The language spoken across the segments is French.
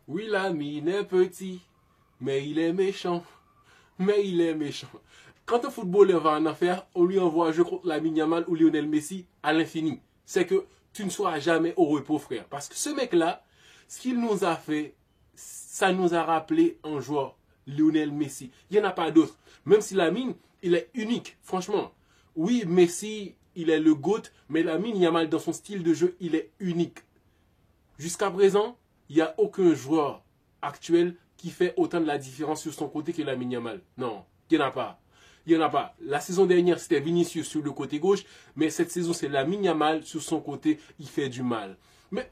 Oui, Lamine est petit, mais il est méchant. Mais il est méchant. Quand un footballeur va en affaire, on lui envoie un jeu contre Lamine Yamal ou Lionel Messi à l'infini. C'est que tu ne seras jamais au repos, frère. Parce que ce mec-là, ce qu'il nous a fait, ça nous a rappelé un joueur, Lionel Messi. Il n'y en a pas d'autre. Même si Lamine, il est unique, franchement. Oui, Messi, il est le GOAT, mais Lamine Yamal, dans son style de jeu, il est unique. Jusqu'à présent, il n'y a aucun joueur actuel qui fait autant de la différence sur son côté que Lamine Yamal. Non, il n'y en a pas. Il n'y en a pas. La saison dernière, c'était Vinicius sur le côté gauche, mais cette saison, c'est Lamine Yamal sur son côté, il fait du mal. Mais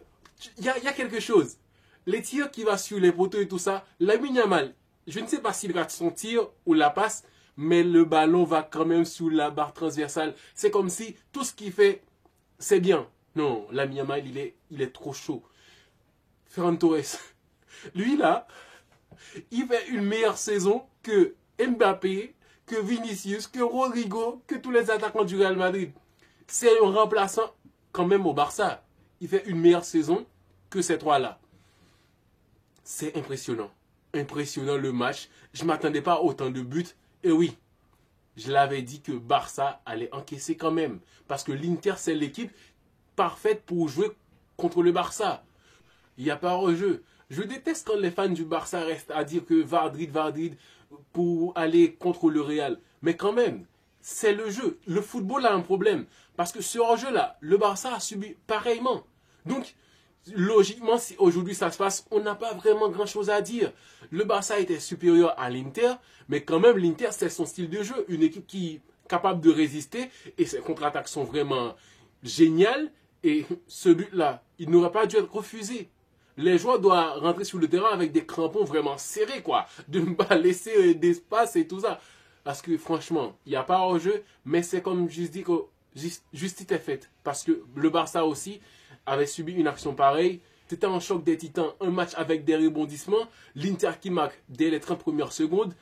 il y a quelque chose. Les tirs qui vont sur les poteaux et tout ça, Lamine Yamal, je ne sais pas s'il rate son tir ou la passe, mais le ballon va quand même sous la barre transversale. C'est comme si tout ce qu'il fait, c'est bien. Non, Lamine Yamal, il est trop chaud. Ferran Torres, lui là, il fait une meilleure saison que Mbappé, que Vinicius, que Rodrigo, que tous les attaquants du Real Madrid. C'est un remplaçant quand même au Barça. Il fait une meilleure saison que ces trois-là. C'est impressionnant. Impressionnant le match. Je ne m'attendais pas à autant de buts. Et oui, je l'avais dit que Barça allait encaisser quand même. Parce que l'Inter, c'est l'équipe parfaite pour jouer contre le Barça. Il n'y a pas hors-jeu. Je déteste quand les fans du Barça restent à dire que Vardrid pour aller contre le Real. Mais quand même, c'est le jeu. Le football a un problème. Parce que ce hors-jeu-là, le Barça a subi pareillement. Donc, logiquement, si aujourd'hui ça se passe, on n'a pas vraiment grand-chose à dire. Le Barça était supérieur à l'Inter, mais quand même, l'Inter, c'est son style de jeu. Une équipe qui est capable de résister et ses contre-attaques sont vraiment géniales. Et ce but-là, il n'aurait pas dû être refusé. Les joueurs doivent rentrer sur le terrain avec des crampons vraiment serrés, quoi. De ne pas laisser d'espace et tout ça. Parce que franchement, il n'y a pas hors-jeu, mais c'est comme je dis que justice est faite. Parce que le Barça aussi avait subi une action pareille. C'était un choc des titans, un match avec des rebondissements. L'Inter qui marque dès les 30 premières secondes.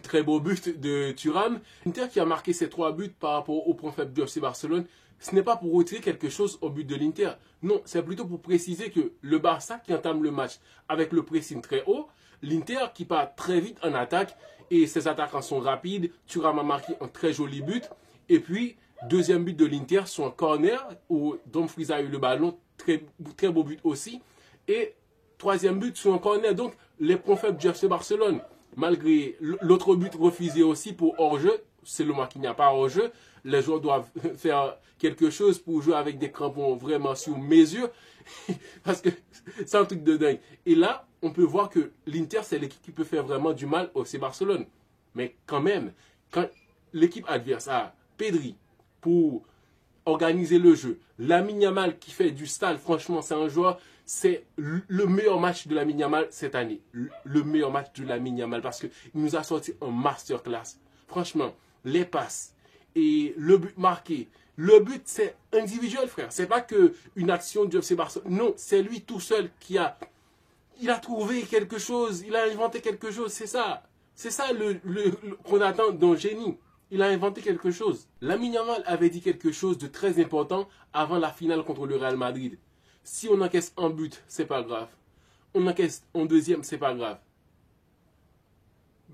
Très beau but de Thuram. L'Inter qui a marqué ses 3 buts par rapport au point faible du FC Barcelone. Ce n'est pas pour retirer quelque chose au but de l'Inter. Non, c'est plutôt pour préciser que le Barça qui entame le match avec le pressing très haut, l'Inter qui part très vite en attaque et ses attaquants sont rapides. Thuram a marqué un très joli but. Et puis, deuxième but de l'Inter sur un corner où Dumfries a eu le ballon. Très beau but aussi. Et troisième but sur un corner. Donc, les points faibles du FC Barcelone. Malgré l'autre but refusé aussi pour hors-jeu, c'est le mois qu'il n'y a pas hors-jeu. Les joueurs doivent faire quelque chose pour jouer avec des crampons vraiment sur mesure. Parce que c'est un truc de dingue. Et là, on peut voir que l'Inter, c'est l'équipe qui peut faire vraiment du mal au FC Barcelone. Mais quand même, quand l'équipe adverse a Pedri pour organiser le jeu, Lamine Yamal qui fait du style, franchement, c'est un joueur, c'est le meilleur match de Lamine Yamal cette année. Le meilleur match de Lamine Yamal parce qu'il nous a sorti un masterclass. Franchement, les passes et le but marqué. Le but, c'est individuel, frère. C'est pas que une action du FC Barcelone. Non, c'est lui tout seul qui a... Il a trouvé quelque chose, il a inventé quelque chose, c'est ça. C'est ça qu'on attend d'un génie. Il a inventé quelque chose. Lamine Yamal avait dit quelque chose de très important avant la finale contre le Real Madrid. Si on encaisse un but, c'est pas grave. On encaisse un deuxième, c'est pas grave.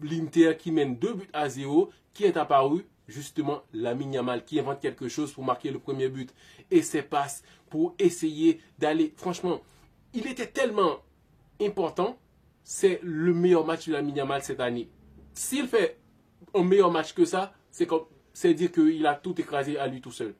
L'Inter qui mène 2-0, qui est apparu justement Lamine Yamal qui invente quelque chose pour marquer le premier but et ses passes pour essayer d'aller. Franchement, il était tellement important. C'est le meilleur match de Lamine Yamal cette année. S'il fait un meilleur match que ça, c'est dire qu'il a tout écrasé à lui tout seul.